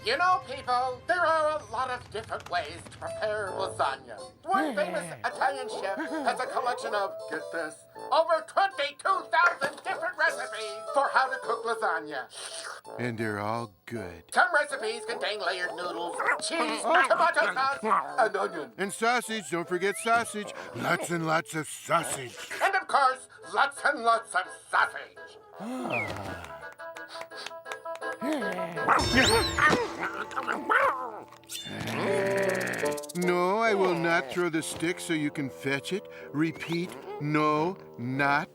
You know, people, there are a lot of different ways to prepare lasagna. One famous Italian chef has a collection of, get this, over 22,000 different recipes for how to cook lasagna. And they're all good. Some recipes contain layered noodles, cheese, tomato sauce, and onion. And sausage, don't forget sausage. Lots and lots of sausage. And of course, lots and lots of sausage. No, I will not throw the stick so you can fetch it. Repeat, no, not.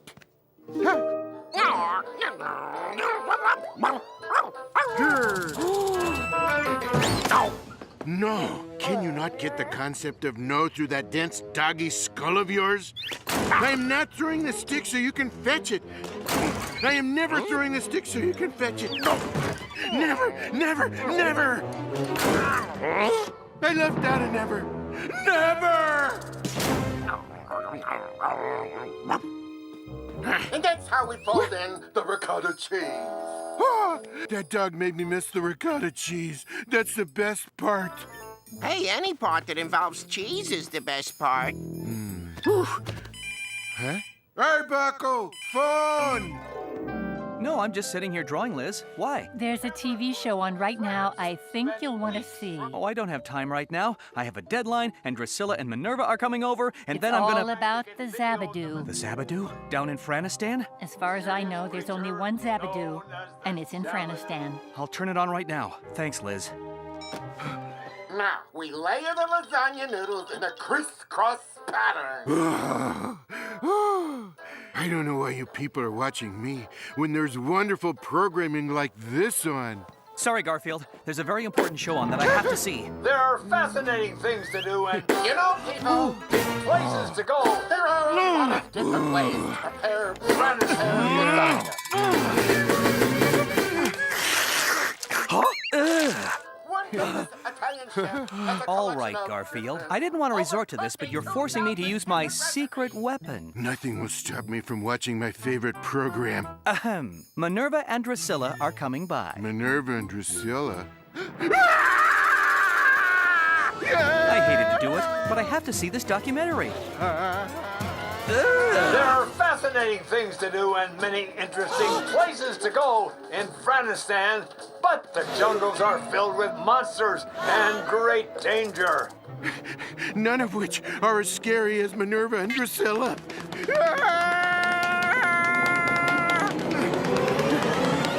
No, can you not get the concept of no through that dense doggy skull of yours? I am not throwing the stick so you can fetch it. I am never throwing the stick so you can fetch it. No, never, never, never. I left out a never. Never! And that's how we fold in the ricotta cheese. Oh, that dog made me miss the ricotta cheese. That's the best part. Hey, any part that involves cheese is the best part. Huh? Hey, Bucko! Phone! No, I'm just sitting here drawing, Liz. Why? There's a TV show on right now I think you'll want to see. Oh, I don't have time right now. I have a deadline, and Drusilla and Minerva are coming over, and then I'm It's gonna... all about the Zabadu. The Zabadu? Down in Frannistan? As far as I know, there's only one Zabadu, and it's in Frannistan. I'll turn it on right now. Thanks, Liz. Now, we layer the lasagna noodles in a crisscross pattern. I don't know why you people are watching me when there's wonderful programming like this on. Sorry, Garfield. There's a very important show on that I have to see. There are fascinating things to do and You know, people, places to go. there are a lot of different ways to prepare lasagna. One famous Italian chef has a All collection right, of Garfield. I didn't want to resort to this, but you're forcing me to use my secret weapon. Nothing will stop me from watching my favorite program. Ahem. Minerva and Drusilla are coming by. Minerva and Drusilla. I hated to do it, but I have to see this documentary. There are fascinating things to do and many interesting places to go in Frannistan, but the jungles are filled with monsters and great danger. None of which are as scary as Minerva and Drusilla.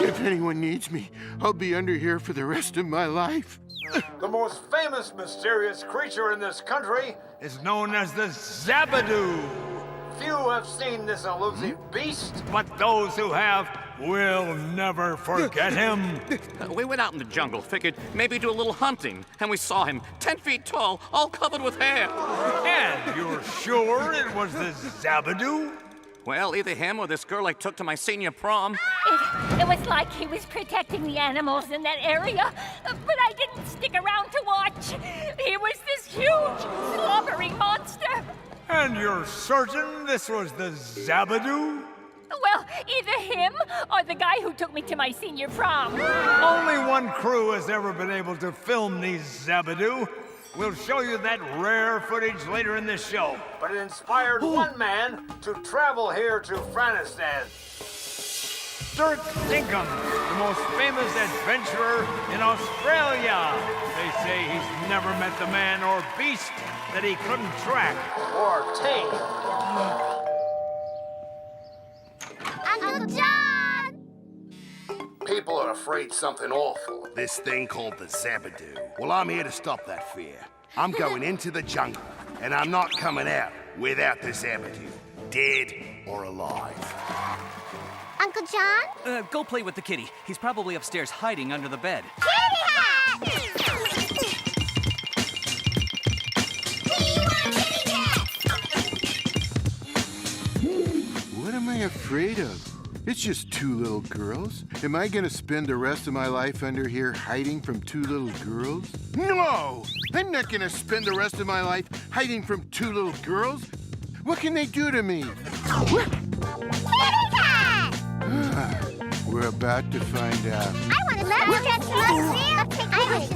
If anyone needs me, I'll be under here for the rest of my life. The most famous mysterious creature in this country is known as the Zabadu. Few have seen this elusive beast, but those who have will never forget him. We went out in the jungle, figured maybe do a little hunting, and we saw him, 10 feet tall, all covered with hair. And you're sure it was the Zabadu? Well, either him or this girl I took to my senior prom. It was like he was protecting the animals in that area, but I didn't stick around to watch. He was this huge, slobbery monster. And you're certain this was the Zabadu? Well, either him or the guy who took me to my senior prom. Only one crew has ever been able to film these Zabadu. We'll show you that rare footage later in this show. But it inspired one man to travel here to Frannistan. Sir Dinkum, the most famous adventurer in Australia. They say he's never met the man or beast that he couldn't track or tame. Uncle John! People are afraid something awful. This thing called the Zabadu. Well, I'm here to stop that fear. I'm going into the jungle, and I'm not coming out without the Zabadu, dead or alive. Uncle John? Go play with the kitty. He's probably upstairs hiding under the bed. Kitty hat! What am I afraid of? It's just two little girls. Am I gonna spend the rest of my life under here hiding from two little girls? No! I'm not gonna spend the rest of my life hiding from two little girls. What can they do to me? Kitty cat! We're about to find out. I want to let catch. Let's see. I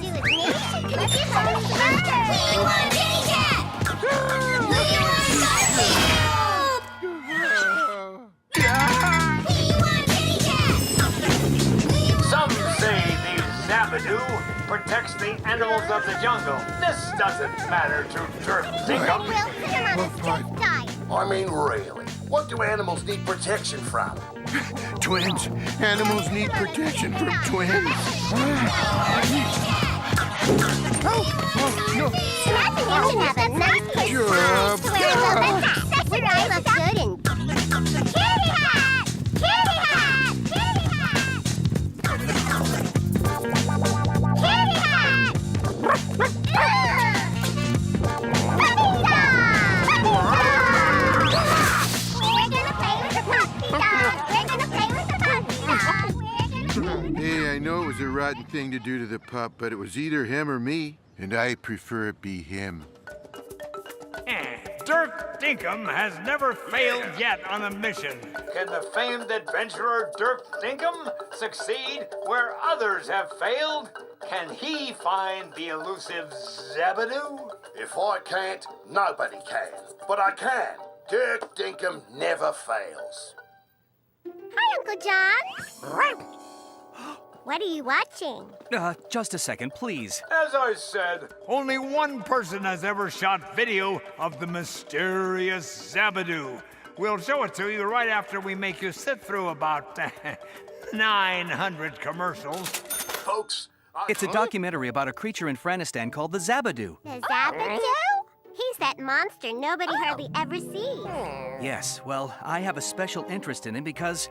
Zabadu protects the animals of the jungle. This doesn't matter to Dirk Dinkum. We'll put him on a strict diet. I mean, really, what do animals need protection from? Twins. Animals need protection from twins. No. Imagine you can have a nice kid to wear a little bit fat. That's where I look good in kitty hat! Kitty hat! Kitty hat! Kitty hat! Puppy Hey, I know it was a rotten thing to do to the pup, but it was either him or me, and I prefer it be him. Dirk Dinkum has never failed yet on a mission. Can the famed adventurer Dirk Dinkum succeed where others have failed? Can he find the elusive Zabadu? If I can't, nobody can. But I can. Dirk Dinkum never fails. Hi, Uncle John. What are you watching? Just a second, please. As I said, only one person has ever shot video of the mysterious Zabadu. We'll show it to you right after we make you sit through about 900 commercials. Folks, It's a documentary about a creature in Frannistan called the Zabadu. The Zabadu? He's that monster nobody hardly ever sees. Yes, well, I have a special interest in him because...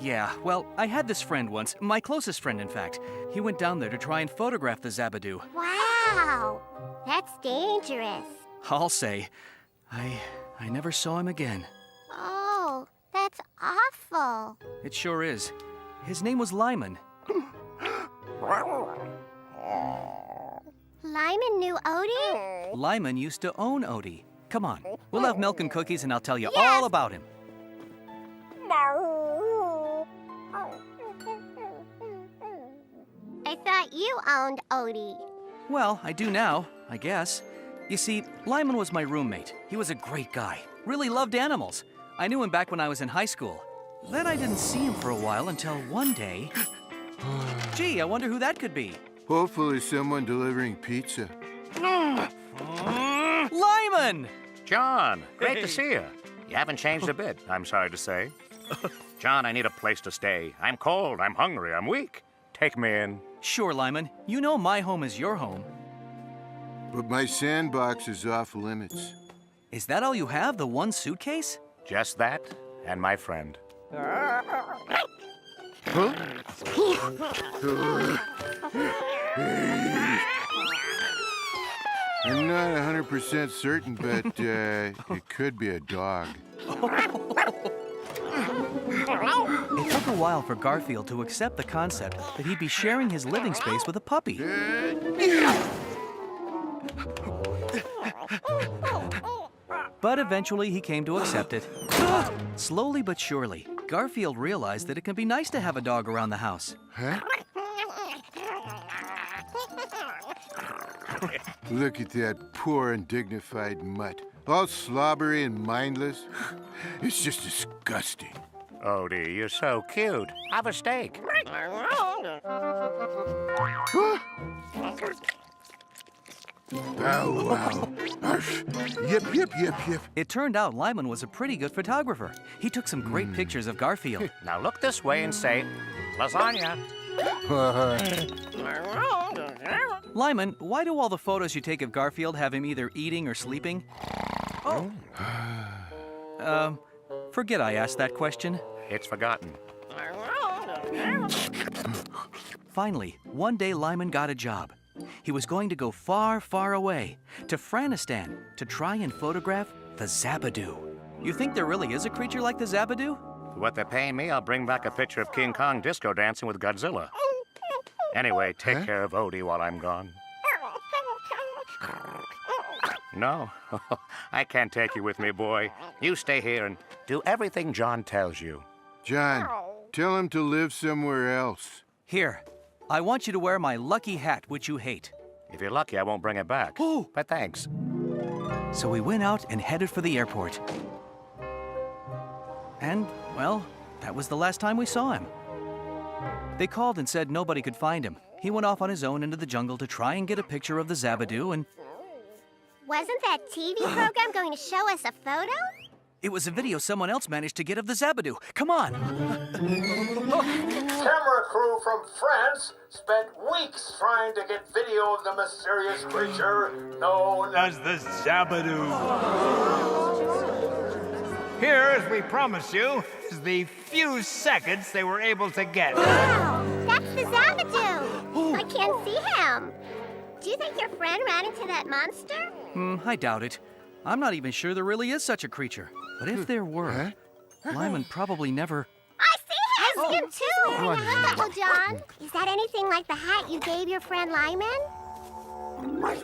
yeah. Well, I had this friend once, my closest friend, in fact. He went down there to try and photograph the Zabadu. Wow, that's dangerous. I'll say, I never saw him again. Oh, that's awful. It sure is. His name was Lyman. Lyman knew Odie? Lyman used to own Odie. Come on, we'll have milk and cookies and I'll tell you all about him. I thought you owned Odie. Well, I do now, I guess. You see, Lyman was my roommate. He was a great guy. Really loved animals. I knew him back when I was in high school. Then I didn't see him for a while until one day... Gee, I wonder who that could be. Hopefully someone delivering pizza. Lyman! John, great to see you. You haven't changed a bit, I'm sorry to say. John, I need a place to stay. I'm cold, I'm hungry, I'm weak. Take me in. Sure, Lyman. You know my home is your home. But my sandbox is off limits. Is that all you have, the one suitcase? Just that, and my friend. I'm not 100% certain, but it could be a dog. It took a while for Garfield to accept the concept that he'd be sharing his living space with a puppy. But eventually he came to accept it. Slowly but surely, Garfield realized that it can be nice to have a dog around the house. Huh? Look at that poor, undignified mutt. All slobbery and mindless. It's just disgusting. Odie, you're so cute. Have a steak. Oh, wow. Yip, yip, yip, yip. It turned out Lyman was a pretty good photographer. He took some great pictures of Garfield. Now look this way and say, lasagna. Lyman, why do all the photos you take of Garfield have him either eating or sleeping? Oh. Forget I asked that question. It's forgotten. Finally, one day Lyman got a job. He was going to go far, far away, to Frannistan, to try and photograph the Zabadu. You think there really is a creature like the Zabadu? For what they're paying me, I'll bring back a picture of King Kong disco dancing with Godzilla. Anyway, take care of Odie while I'm gone. No, I can't take you with me, boy. You stay here and do everything John tells you. John, tell him to live somewhere else. Here, I want you to wear my lucky hat, which you hate. If you're lucky, I won't bring it back. Oh. But thanks. So we went out and headed for the airport. And, well, that was the last time we saw him. They called and said nobody could find him. He went off on his own into the jungle to try and get a picture of the Zabadu, and Wasn't that TV program going to show us a photo? it was a video someone else managed to get of the Zabadu. Come on! Camera crew from France spent weeks trying to get video of the mysterious creature known as the Zabadu. Here, as we promised you, is the few seconds they were able to get. Wow, that's the Zabadu. I can't see him. Do you think your friend ran into that monster? I doubt it. I'm not even sure there really is such a creature. But if there were, Lyman probably never... I see him too. Look, Uncle John. Is that anything like the hat you gave your friend Lyman?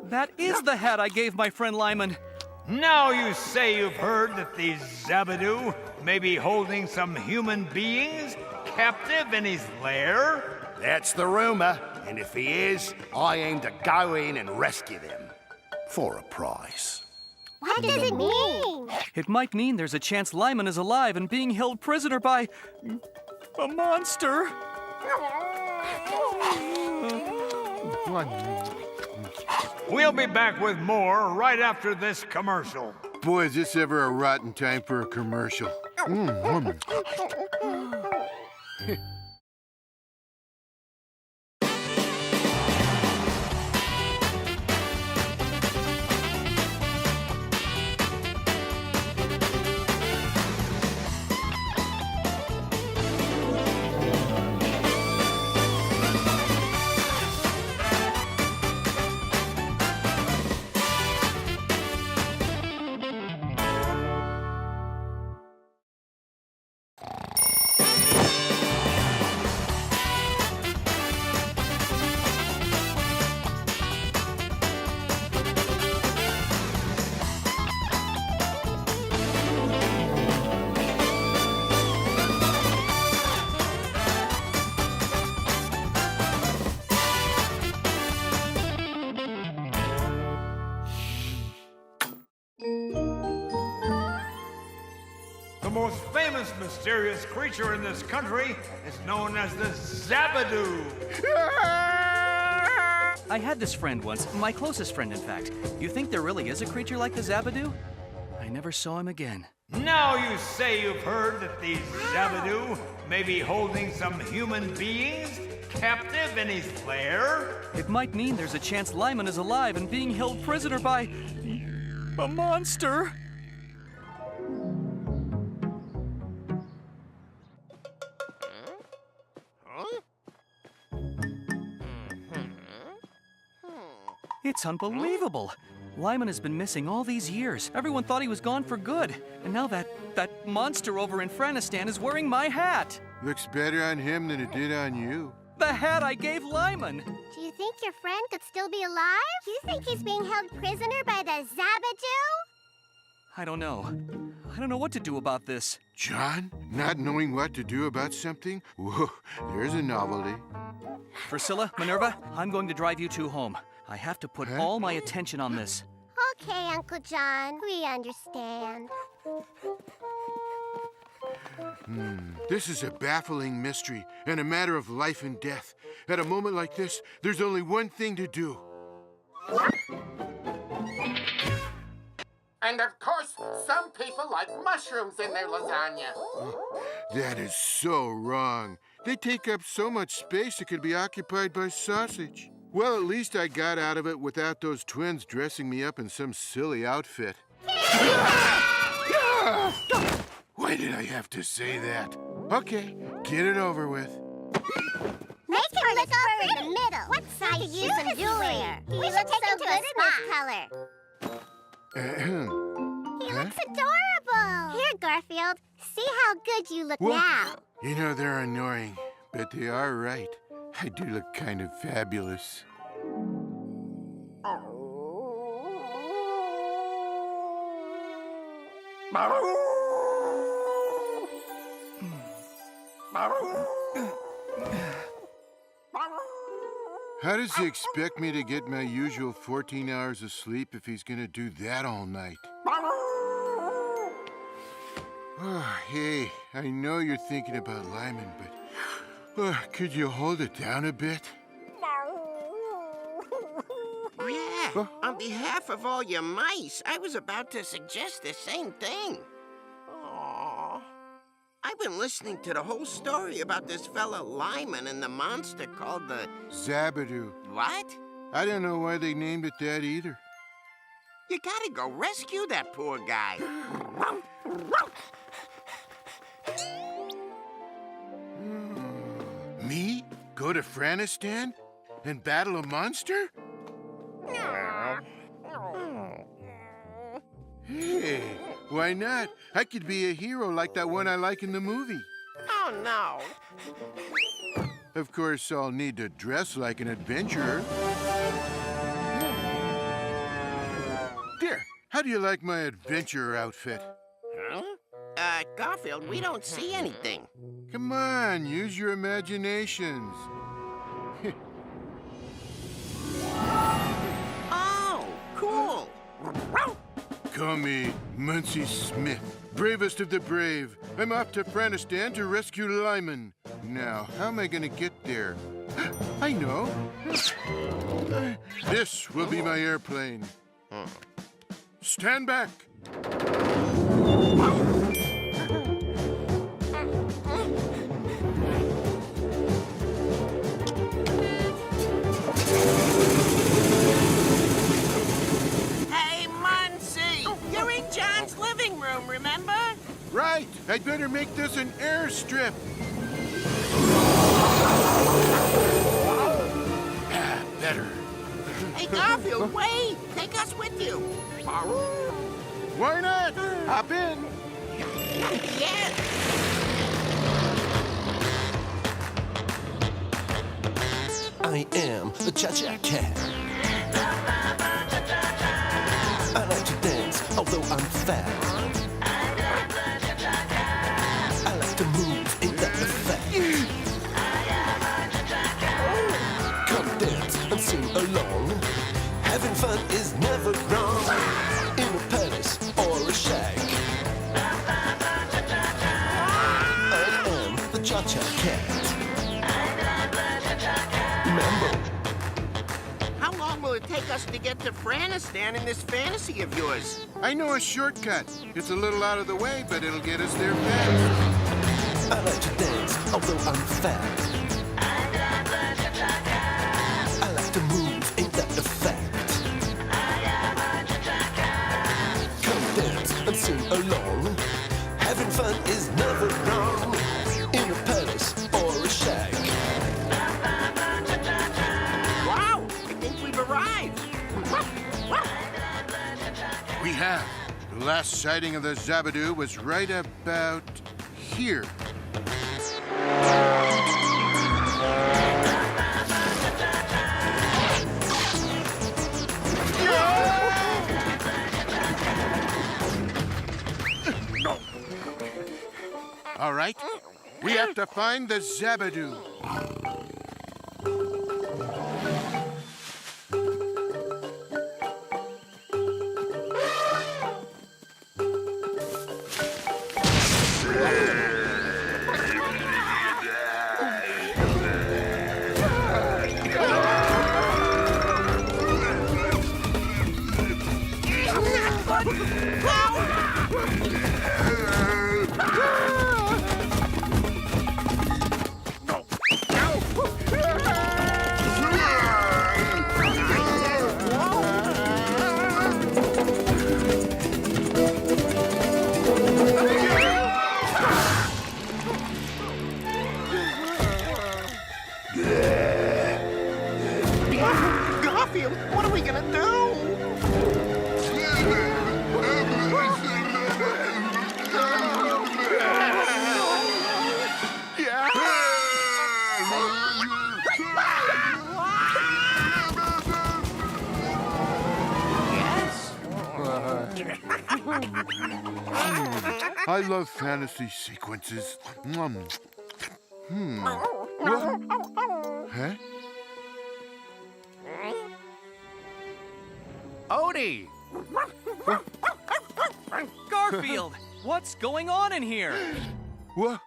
That is the hat I gave my friend Lyman. Now you say you've heard that the Zabadu may be holding some human beings captive in his lair? That's the rumor, and if he is, I aim to go in and rescue them. For a price. What does it mean? It might mean there's a chance Lyman is alive and being held prisoner by... a monster. We'll be back with more right after this commercial. Boy, is this ever a rotten time for a commercial. The most famous mysterious creature in this country is known as the Zabadu. I had this friend once, my closest friend, in fact. You think there really is a creature like the Zabadu? I never saw him again. Now you say you've heard that the Zabadu may be holding some human beings captive in his lair? It might mean there's a chance Lyman is alive and being held prisoner by... a monster. It's unbelievable. Lyman has been missing all these years. Everyone thought he was gone for good. And now that monster over in Frannistan is wearing my hat. Looks better on him than it did on you. The hat I gave Lyman. Do you think your friend could still be alive? Do you think he's being held prisoner by the Zabadu? I don't know. I don't know what to do about this. John, not knowing what to do about something? Whoa, there's a novelty. Priscilla, Minerva, I'm going to drive you two home. I have to put all my attention on this. Okay, Uncle John, we understand. This is a baffling mystery and a matter of life and death. At a moment like this, there's only one thing to do. And of course, some people like mushrooms in their lasagna. That is so wrong. They take up so much space it could be occupied by sausage. Well, at least I got out of it without those twins dressing me up in some silly outfit. Why did I have to say that? Okay, get it over with. Make him look over in the middle. What size shoes does he wear? We should take him to a spa. He looks adorable. Here, Garfield, see how good you look now. You know, they're annoying, but they are right. I do look kind of fabulous. How does he expect me to get my usual 14 hours of sleep if he's gonna do that all night? Oh, hey, I know you're thinking about Lyman, but Could you hold it down a bit? Yeah, on behalf of all your mice, I was about to suggest the same thing. Aww. I've been listening to the whole story about this fella Lyman and the monster called the... Zabadu. What? I don't know why they named it that either. You gotta go rescue that poor guy. Me? Go to Frannistan? And battle a monster? Hey, why not? I could be a hero like that one I like in the movie. Oh, no. Of course, I'll need to dress like an adventurer. There, how do you like my adventurer outfit? Huh? Garfield, we don't see anything. Come on, use your imaginations. Oh, cool. Call me Muncie Smith, bravest of the brave. I'm off to Frannistan to rescue Lyman. Now, how am I gonna get there? I know. This will be my airplane. Stand back. Hey, Muncie! You're in John's living room, remember? Right, I'd better make this an airstrip. Better. Hey, Garfield, wait! Take us with you. Why not? Hop in. Yeah. I am the Cha-Cha Cat. I like to dance, although I'm fat. I like to move in that effect. Come dance and sing along. Having fun is never wrong. In a palace or a shack. I am the Cha-Cha Cat. Remember. How long will it take us to get to Frannistan in this fantasy of yours? I know a shortcut. It's a little out of the way, but it'll get us there fast. I like to dance, although I'm fat. I like to move, ain't that a fact? Come dance and sing along. Having fun is never wrong. In a palace or a shack. Wow, I think we've arrived. We have. The last sighting of the Zabadu was right about here. All right, we have to find the Zabadu. Garfield, what are we gonna do? I love fantasy sequences. What? Huh? Odie! Garfield, what's going on in here? What?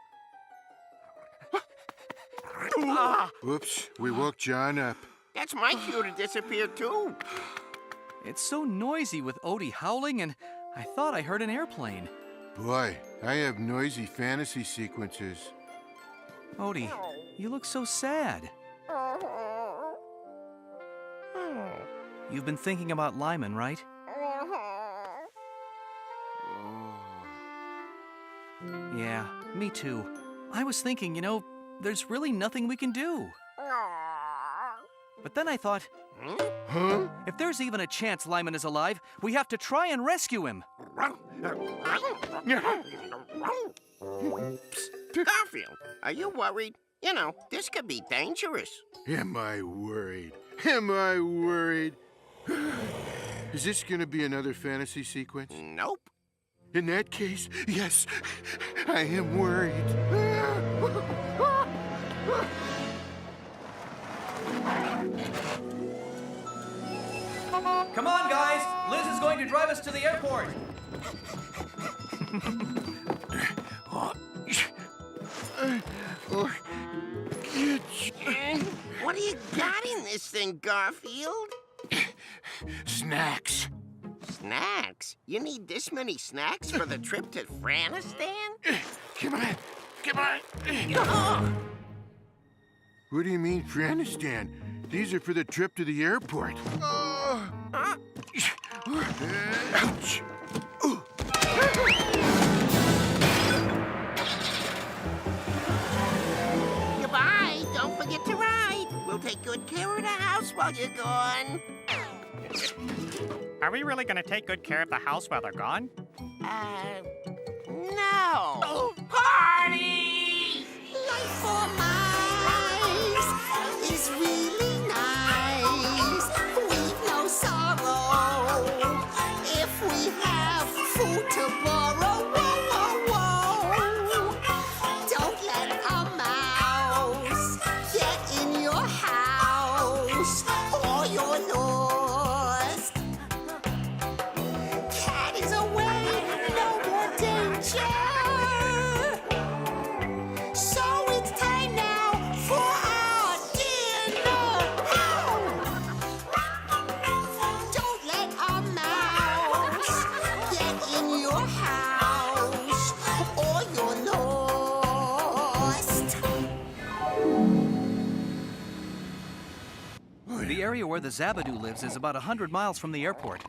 Whoops, we woke John up. That's my cue to disappear, too. It's so noisy with Odie howling, and I thought I heard an airplane. Boy, I have noisy fantasy sequences. Odie, you look so sad. You've been thinking about Lyman, right? Yeah, me too. I was thinking, there's really nothing we can do. But then I thought, if there's even a chance Lyman is alive, we have to try and rescue him. Garfield, are you worried? This could be dangerous. Am I worried? Am I worried? Is this gonna be another fantasy sequence? Nope. In that case, yes, I am worried. Come on, guys! Liz is going to drive us to the airport. What do you got in this thing, Garfield? Snacks. Snacks? You need this many snacks for the trip to Frannistan? Come on, come on. What do you mean, Frannistan? These are for the trip to the airport. Ouch. Goodbye. Don't forget to ride. We'll take good care of the house while you're gone. Are we really going to take good care of the house while they're gone? No. Party! Life for mice is really nice. We've no sorrow if we have food to borrow. Whoa, whoa, whoa. Don't let a mouse get in your house or you're lost. Cat is away, no more danger. So it's time now for our dinner. Don't let a mouse get in your house or you're lost. The area where the Zabadu lives is about 100 miles from the airport.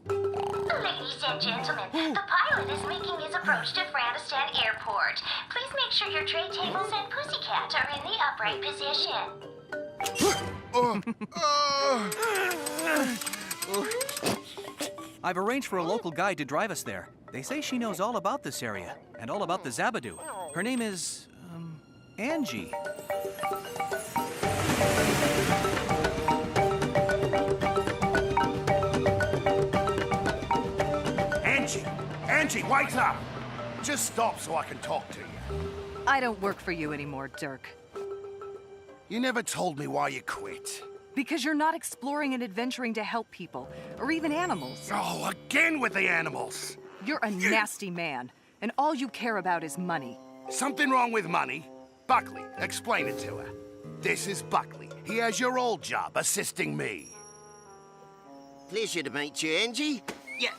Ladies and gentlemen, the pilot is making his approach to Frannistan Airport. Please make sure your tray tables and pussycat are in the upright position. I've arranged for a local guide to drive us there. They say she knows all about this area and all about the Zabadu. Her name is, Angie. Angie, wait up! Just stop so I can talk to you. I don't work for you anymore, Dirk. You never told me why you quit. Because you're not exploring and adventuring to help people, or even animals. Oh, again with the animals! You're a nasty man, and all you care about is money. Something wrong with money? Buckley, explain it to her. This is Buckley. He has your old job, assisting me. Pleasure to meet you, Angie. Yeah,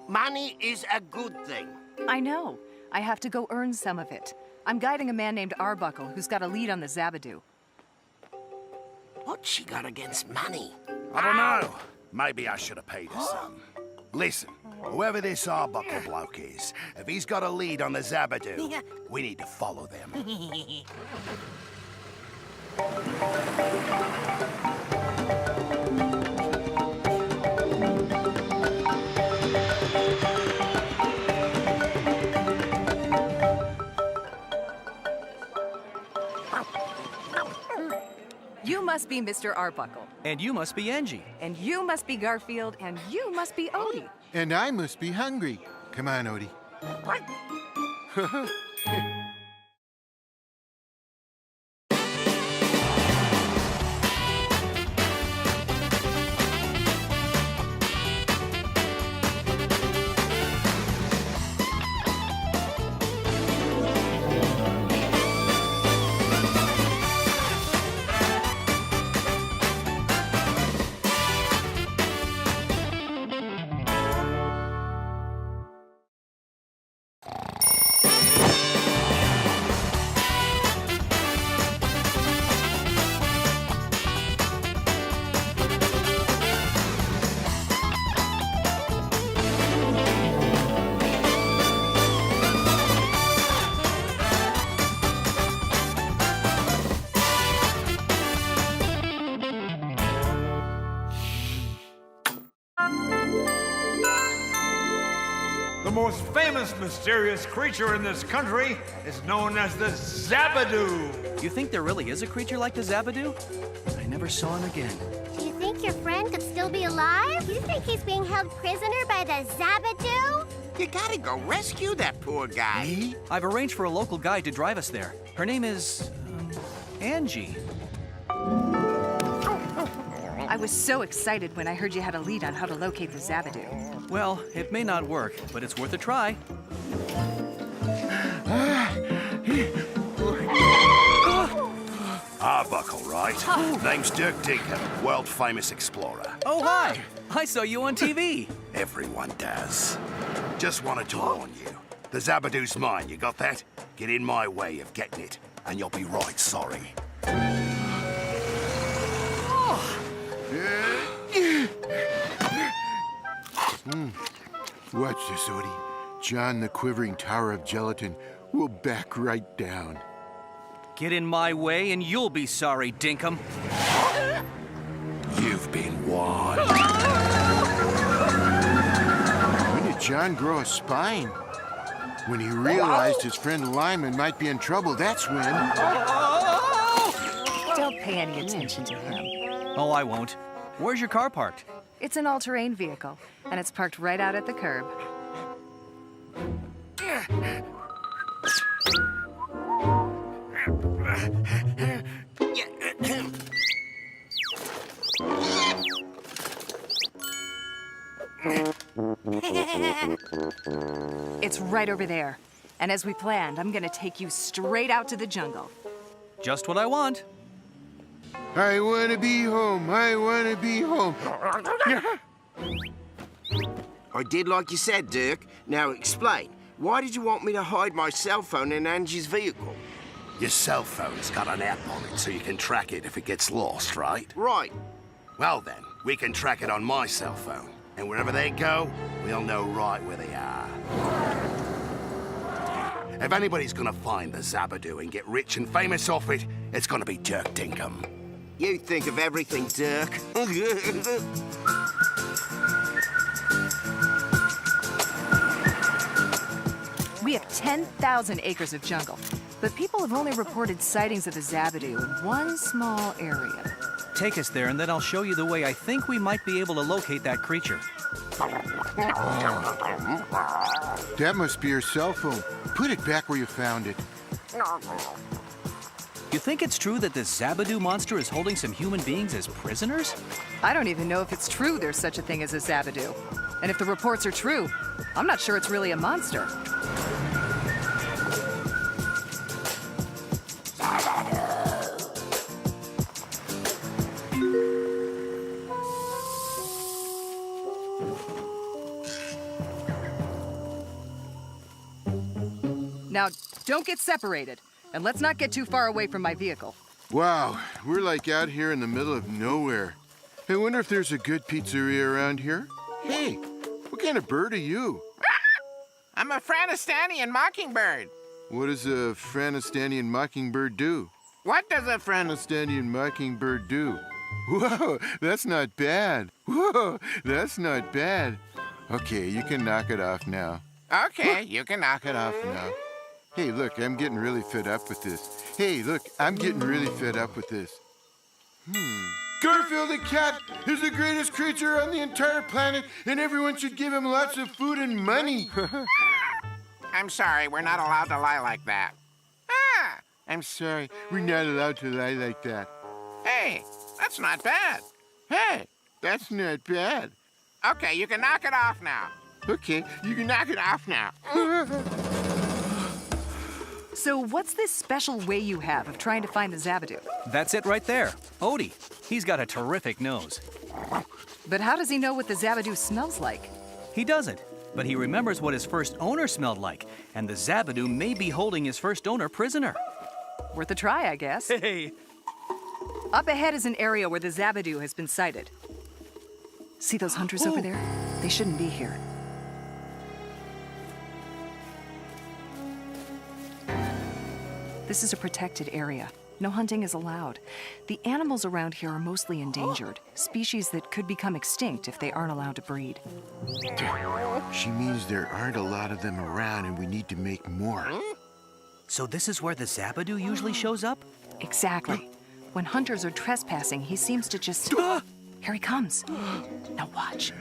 money is a good thing. I know. I have to go earn some of it. I'm guiding a man named Arbuckle who's got a lead on the Zabadu. What's she got against money? I don't know. Maybe I should have paid her some. Listen, whoever this Arbuckle bloke is, if he's got a lead on the Zabadu, we need to follow them. You must be Mr. Arbuckle. And you must be Angie. And you must be Garfield, and you must be Odie. And I must be hungry. Come on, Odie. most famous mysterious creature in this country is known as the Zabadu. You think there really is a creature like the Zabadu? I never saw him again. Do you think your friend could still be alive? You think he's being held prisoner by the Zabadu? You gotta go rescue that poor guy. Me? I've arranged for a local guide to drive us there. Her name is... Angie. I was so excited when I heard you had a lead on how to locate the Zabadu. Well, it may not work, but it's worth a try. Arbuckle, right? Name's Dirk Dinkum, world-famous explorer. Oh, hi! I saw you on TV. Everyone does. Just wanted to warn you. The Zabadu's mine, you got that? Get in my way of getting it, and you'll be right sorry. Watch this, Odie. John the Quivering Tower of Gelatin will back right down. Get in my way and you'll be sorry, Dinkum. You've been warned. When did John grow a spine? When he realized his friend Lyman might be in trouble, that's when... Don't pay any attention to him. Oh, I won't. Where's your car parked? It's an all-terrain vehicle, and it's parked right out at the curb. It's right over there. And as we planned, I'm gonna take you straight out to the jungle. Just what I want. I want to be home. I want to be home. I did like you said, Dirk. Now explain. Why did you want me to hide my cell phone in Angie's vehicle? Your cell phone's got an app on it so you can track it if it gets lost, right? Right. Well then, we can track it on my cell phone. And wherever they go, we'll know right where they are. If anybody's gonna find the Zabadu and get rich and famous off it, it's gonna be Dirk Dinkum. You think of everything, Dirk. We have 10,000 acres of jungle, but people have only reported sightings of the Zabadu in one small area. Take us there, and then I'll show you the way I think we might be able to locate that creature. That must be your cell phone. Put it back where you found it. You think it's true that this Zabadu monster is holding some human beings as prisoners? I don't even know if it's true there's such a thing as a Zabadu. And if the reports are true, I'm not sure it's really a monster. Now, don't get separated, and let's not get too far away from my vehicle. Wow, we're like out here in the middle of nowhere. I wonder if there's a good pizzeria around here. Hey, what kind of bird are you? I'm a Frannistan mockingbird. What does a Frannistan mockingbird do? What does a Frannistan mockingbird do? Whoa, that's not bad. Whoa, that's not bad. Okay, you can knock it off now. Okay, you can knock it off now. Hey, look, I'm getting really fed up with this. Hey, look, I'm getting really fed up with this. Garfield the cat is the greatest creature on the entire planet, and everyone should give him lots of food and money. I'm sorry, we're not allowed to lie like that. I'm sorry, we're not allowed to lie like that. Hey, that's not bad. Hey, that's not bad. Okay, you can knock it off now. Okay, you can knock it off now. So what's this special way you have of trying to find the Zabadu? That's it right there. Odie. He's got a terrific nose. But how does he know what the Zabadu smells like? He doesn't, but he remembers what his first owner smelled like, and the Zabadu may be holding his first owner prisoner. Worth a try, I guess. Hey! Up ahead is an area where the Zabadu has been sighted. See those hunters over there? They shouldn't be here. This is a protected area. No hunting is allowed. The animals around here are mostly endangered, species that could become extinct if they aren't allowed to breed. She means there aren't a lot of them around and we need to make more. So this is where the Zabadu usually shows up? Exactly. When hunters are trespassing, he seems to just... Here he comes. Now watch.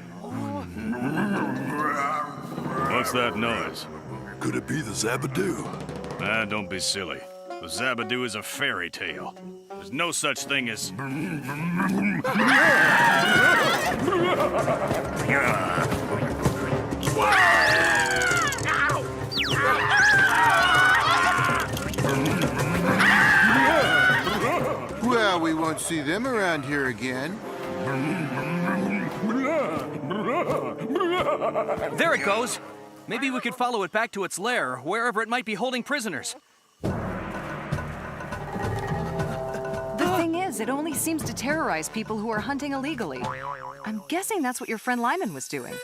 What's that noise? Could it be the Zabadu? Ah, don't be silly. The Zabadu is a fairy tale. There's no such thing as... Well, we won't see them around here again. There it goes. Maybe we could follow it back to its lair, wherever it might be holding prisoners. The thing is, it only seems to terrorize people who are hunting illegally. I'm guessing that's what your friend Lyman was doing.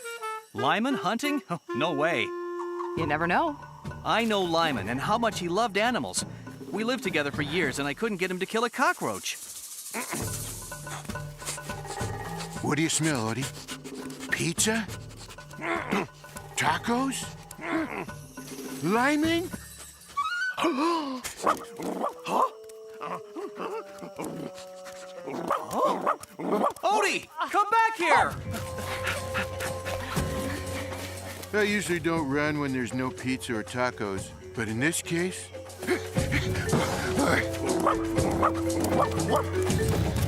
Lyman hunting? Oh, no way. You never know. I know Lyman and how much he loved animals. We lived together for years and I couldn't get him to kill a cockroach. What do you smell, Odie? Pizza? Tacos? Lyman? Odie, come back here! I usually don't run when there's no pizza or tacos, but in this case...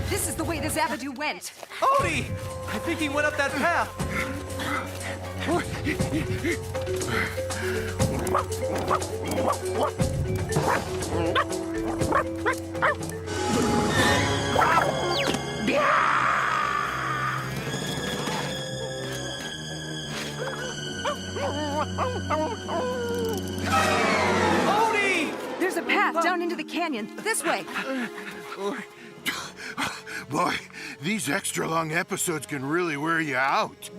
This is the way the Zabadu went. Odie! I think he went up that path. Odie! There's a path down into the canyon. This way. Boy, these extra long episodes can really wear you out.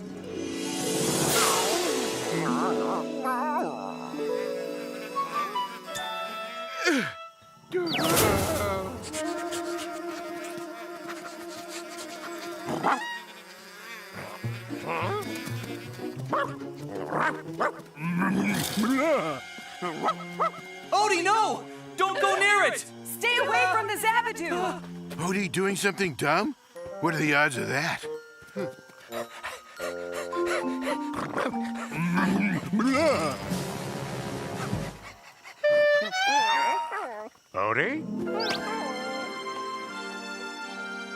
Odie, no! Don't go near it! Stay away from the Zabadu! Odie doing something dumb? What are the odds of that? Odie?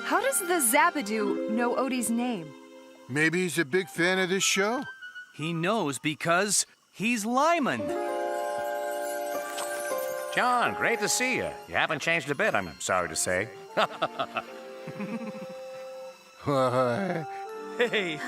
How does the Zabadu know Odie's name? Maybe he's a big fan of this show. He knows because he's Lyman. John, great to see you. You haven't changed a bit, I'm sorry to say. Hey.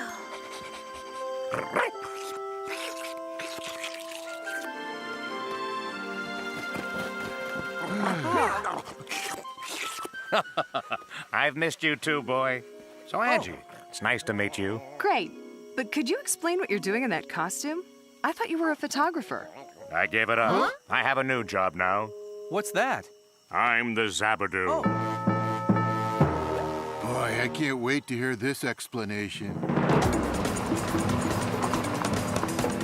I've missed you too, boy. So, Angie, it's nice to meet you. Great. But could you explain what you're doing in that costume? I thought you were a photographer. I gave it up. Huh? I have a new job now. What's that? I'm the Zabadu. Oh. Boy, I can't wait to hear this explanation.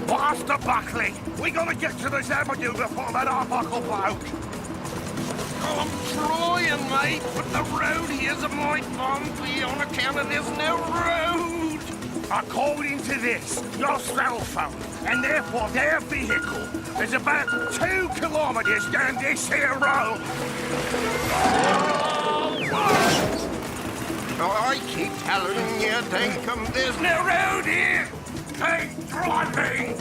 Master Buckley, we gotta get to the Zabadu before that Arbuckle bloke. Oh, I'm trying, mate, but the road here's a mite bumpy on account of there's no road. According to this, your cell phone, and therefore their vehicle, is about 2 kilometers down this here road. I keep telling you, Dinkum, there's no road here. Keep driving.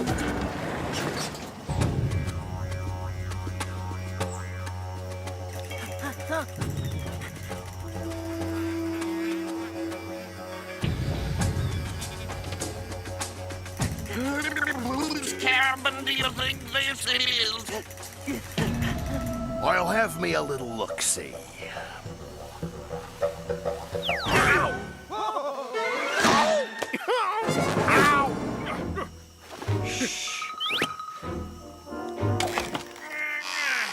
Whose cabin do you think this is? I'll have me a little look-see. Ow! Ow! Shh.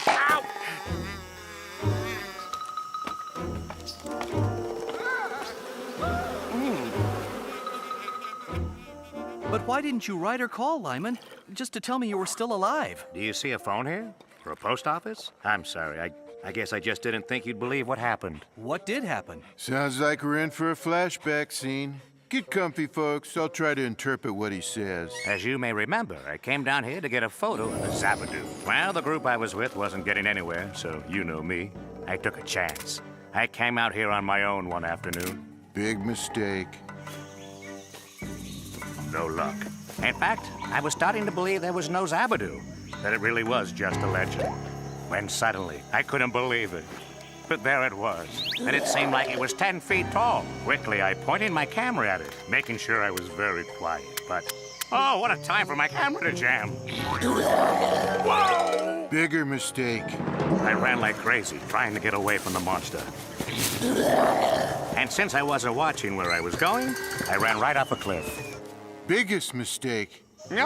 Ow! But why didn't you write or call, Lyman? Just to tell me you were still alive. Do you see a phone here? For a post office? I'm sorry. I guess I just didn't think you'd believe what happened. What did happen? Sounds like we're in for a flashback scene. Get comfy, folks. I'll try to interpret what he says. As you may remember, I came down here to get a photo of the Zabadu. Well, the group I was with wasn't getting anywhere, so you know me. I took a chance. I came out here on my own one afternoon. Big mistake. No luck. In fact, I was starting to believe there was no Zabadu, that it really was just a legend. When suddenly, I couldn't believe it. But there it was, and it seemed like it was 10 feet tall. Quickly, I pointed my camera at it, making sure I was very quiet. But, oh, what a time for my camera to jam. Whoa! Bigger mistake. I ran like crazy, trying to get away from the monster. And since I wasn't watching where I was going, I ran right off a cliff. Biggest mistake. I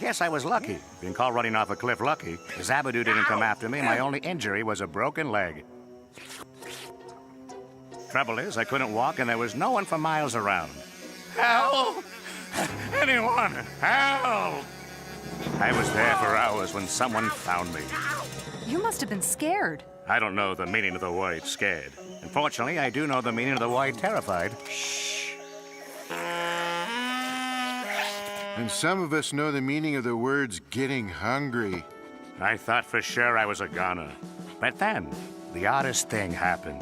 guess I was lucky. Being called running off a cliff lucky. The Zabadu didn't come after me. My only injury was a broken leg. Trouble is, I couldn't walk and there was no one for miles around. Help! Anyone, help! I was there for hours when someone found me. You must have been scared. I don't know the meaning of the word scared. Unfortunately, I do know the meaning of the word terrified. Shh. And some of us know the meaning of the words getting hungry. I thought for sure I was a goner. But then, the oddest thing happened.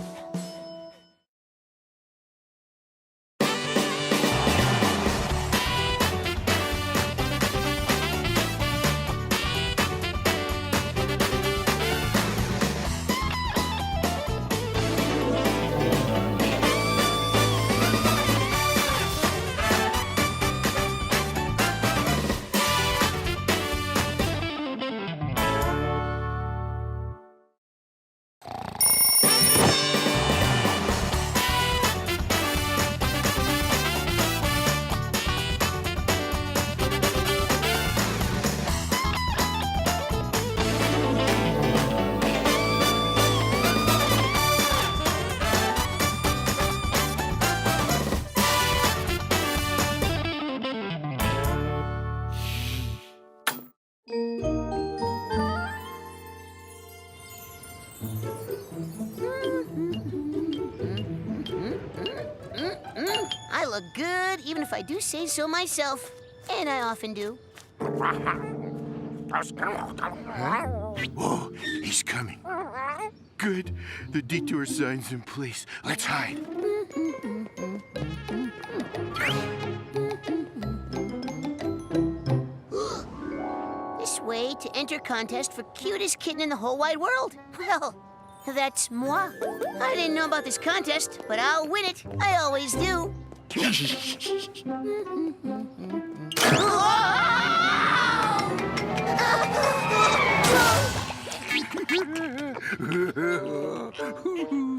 I look good, even if I do say so myself. And I often do. Whoa, he's coming. Good. The detour sign's in place. Let's hide. This way to enter contest for cutest kitten in the whole wide world. Well, that's moi. I didn't know about this contest, but I'll win it. I always do.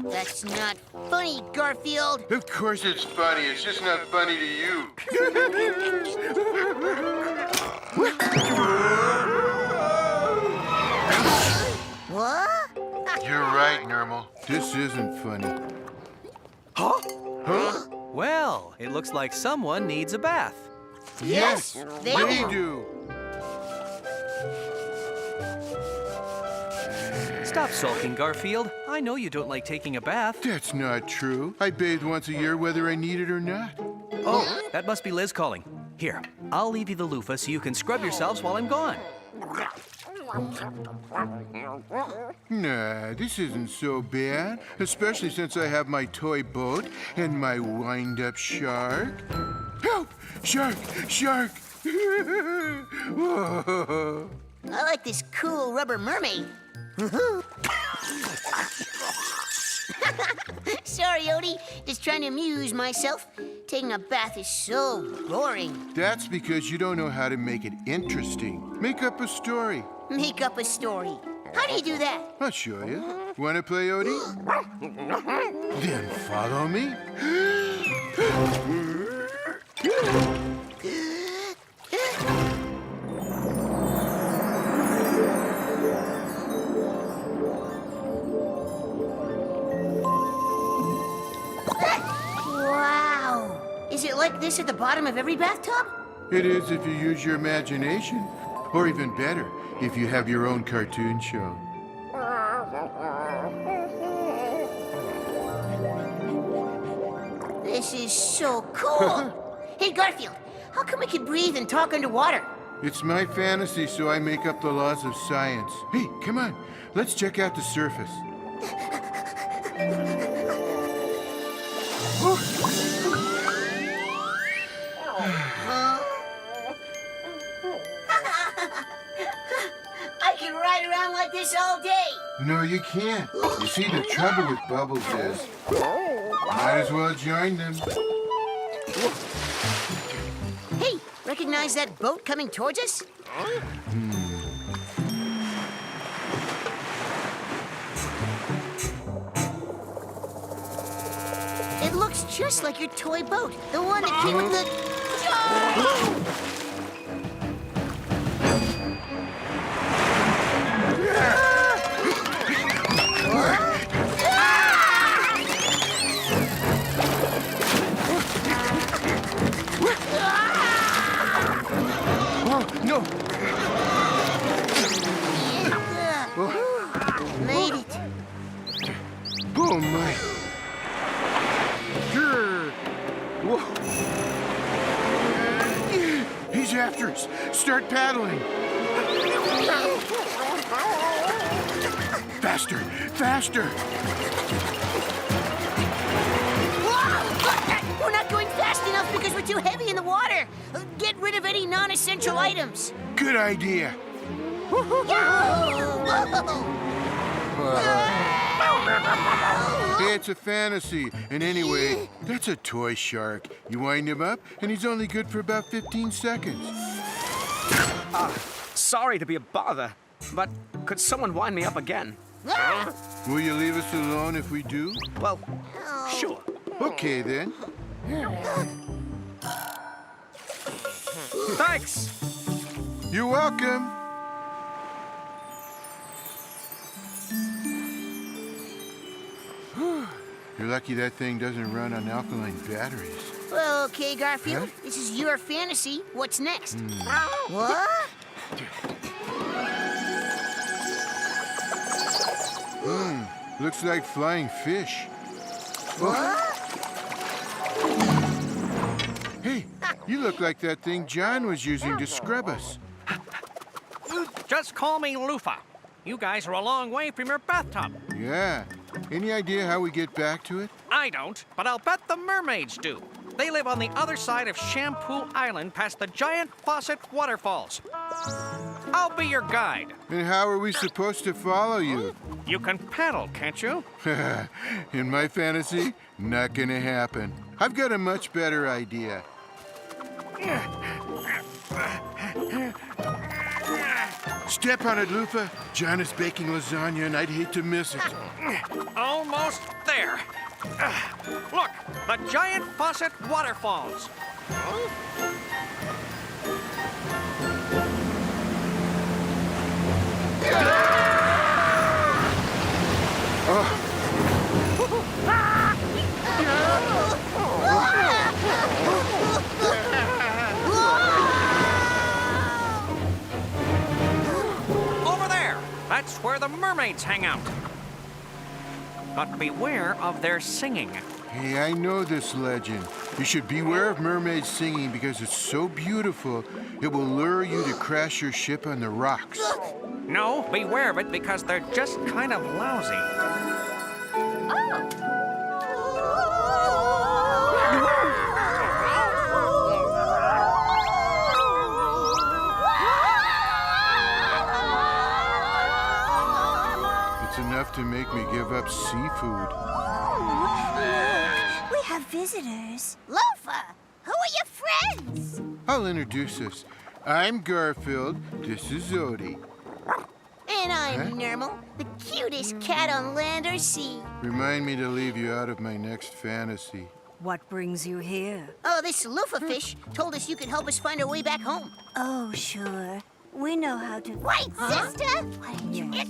That's not funny, Garfield. Of course it's funny. It's just not funny to you. What? You're right, Normal. This isn't funny. Huh? Huh? Well, it looks like someone needs a bath. Yes, they do. Stop sulking, Garfield. I know you don't like taking a bath. That's not true. I bathe once a year whether I need it or not. Oh, that must be Liz calling. Here, I'll leave you the loofah so you can scrub yourselves while I'm gone. Nah, this isn't so bad. Especially since I have my toy boat and my wind-up shark. Help! Shark! Shark! Whoa. I like this cool rubber mermaid. Sorry, Odie. Just trying to amuse myself. Taking a bath is so boring. That's because you don't know how to make it interesting. Make up a story. Make up a story. How do you do that? I'll show you. Want to play, Odie? Then follow me. Wow. Is it like like this at the bottom of every bathtub? It is if you use your imagination. Or even better, if you have your own cartoon show. This is so cool. Hey, Garfield, how come we can breathe and talk underwater? It's my fantasy, so I make up the laws of science. Hey, come on. Let's check out the surface. I can ride around like this all day. No, you can't. You see, the trouble with bubbles is, might as well join them. Hey, recognize that boat coming towards us? It looks just like your toy boat, the one that came with the... No! Made it. Oh, my. Whoa. He's after us. Start paddling. Faster, faster. Whoa! We're not going fast enough because we're too heavy in the water. Get rid of any non-essential items. Good idea. Hey, it's a fantasy. And anyway, that's a toy shark. You wind him up, and he's only good for about 15 seconds. Sorry to be a bother, but could someone wind me up again? Will you leave us alone if we do? Well, sure. Okay, then. Thanks. You're welcome. You're lucky that thing doesn't run on alkaline batteries. Well, okay, Garfield. This is your fantasy. What's next? What? Looks like flying fish. What? Hey, you look like that thing John was using to scrub us. Just call me Loofah. You guys are a long way from your bathtub. Yeah. Any idea how we get back to it? I don't, but I'll bet the mermaids do. They live on the other side of Shampoo Island past the giant faucet waterfalls. I'll be your guide. And how are we supposed to follow you? You can paddle, can't you? In my fantasy, not gonna happen. I've got a much better idea. Step on it, Loofah. John is baking lasagna, and I'd hate to miss it. Almost there. Look, the giant faucet waterfalls. Over there. That's where the mermaids hang out. But beware of their singing. Hey, I know this legend. You should beware of mermaids singing because it's so beautiful, it will lure you to crash your ship on the rocks. No, beware of it because they're just kind of lousy. It's enough to make me give up seafood. We have visitors. Loofah, who are your friends? I'll introduce us. I'm Garfield. This is Odie. And I'm Nermal, the cutest cat on land or sea. Remind me to leave you out of my next fantasy. What brings you here? Oh, this loofah fish told us you could help us find our way back home. Oh, sure. We know how to... Wait, sister! Yeah.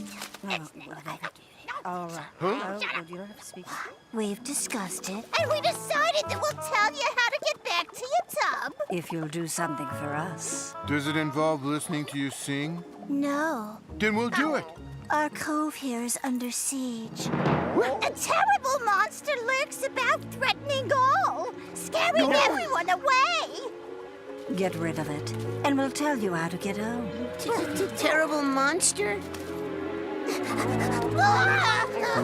All right. Huh? Oh, you don't have to speak. We've discussed it, and we decided that we'll tell you how to get back to your tub. If you'll do something for us. Does it involve listening to you sing? No. Then we'll do it. Our cove here is under siege. A terrible monster lurks about, threatening all, scaring everyone away. Get rid of it, and we'll tell you how to get home. Terrible monster?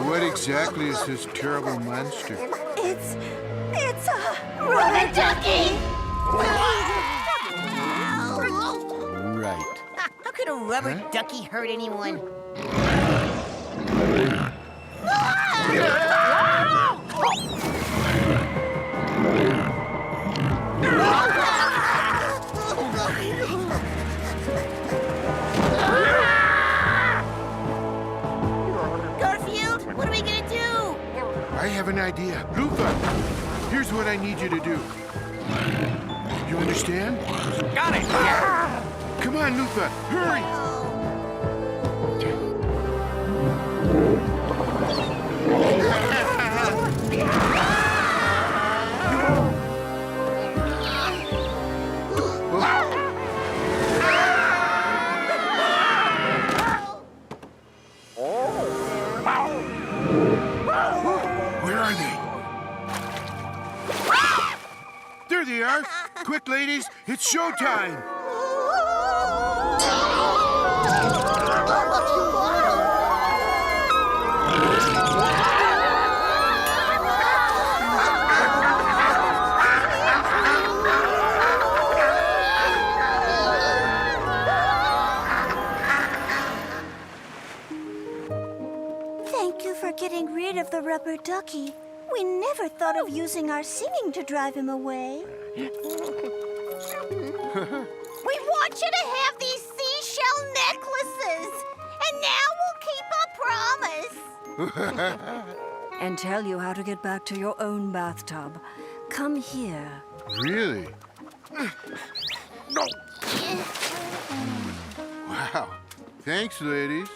What exactly is this terrible monster? It's a rubber ducky. Right. How could a rubber ducky hurt anyone? Garfield, what are we gonna do? I have an idea. Lufa, here's what I need you to do. You understand? Got it! Come on, Lufa, hurry! Where are they? There they are! Quick, ladies, it's showtime! Thank you for getting rid of the rubber ducky. We never thought of using our singing to drive him away. We want you to have these seashell necklaces. And now we'll keep our promise. And tell you how to get back to your own bathtub. Come here. Really? Wow. Thanks, ladies.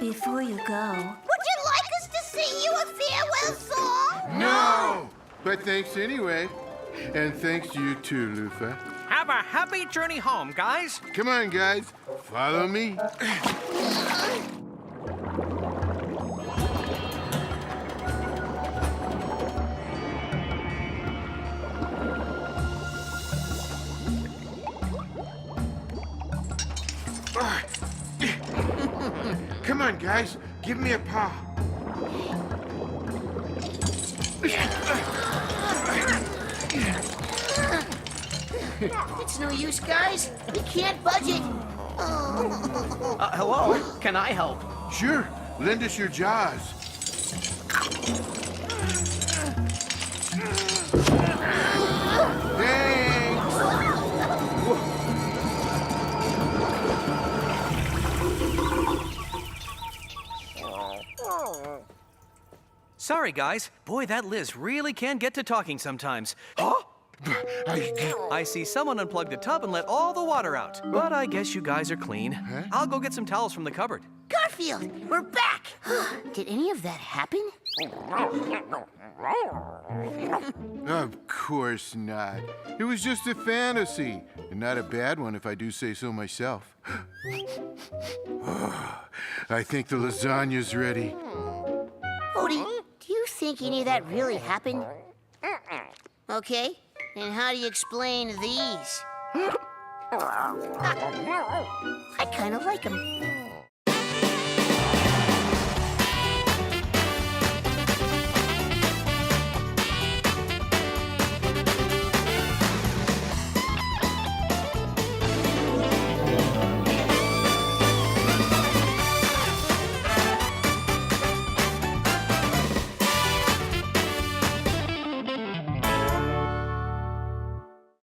Before you go, would you like us to sing you a farewell song? No! But thanks anyway. And thanks to you too, Lufa. Have a happy journey home, guys. Come on, guys. Follow me. Come on, guys. Give me a paw. It's no use, guys. We can't budge it. Hello? Can I help? Sure. Lend us your jaws. Sorry, guys. Boy, that Liz really can get to talking sometimes. Huh? I see someone unplugged the tub and let all the water out. But I guess you guys are clean. Huh? I'll go get some towels from the cupboard. Garfield, we're back. Did any of that happen? Of course not. It was just a fantasy. And not a bad one if I do say so myself. I think the lasagna's ready. Odie, do you think any of that really happened? Okay, and how do you explain these? I kind of like them.